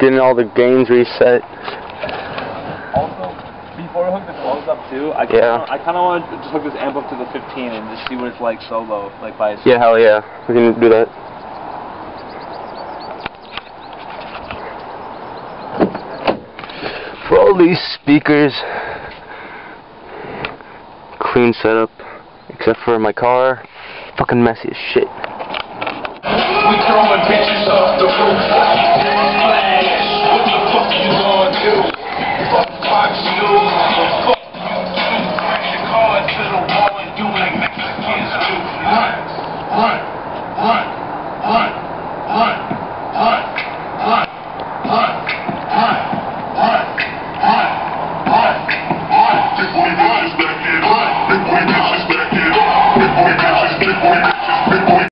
getting all the gains reset. Also, before I hook the clothes up too, I kind of want to just hook this amp up to the 15 and just see what it's like solo, like by itself. Yeah, hell yeah, we can do that. For all these speakers, clean setup, except for my car, fucking messy as shit. We throwing bitches off the roof. Flash, what the fuck you gonna do?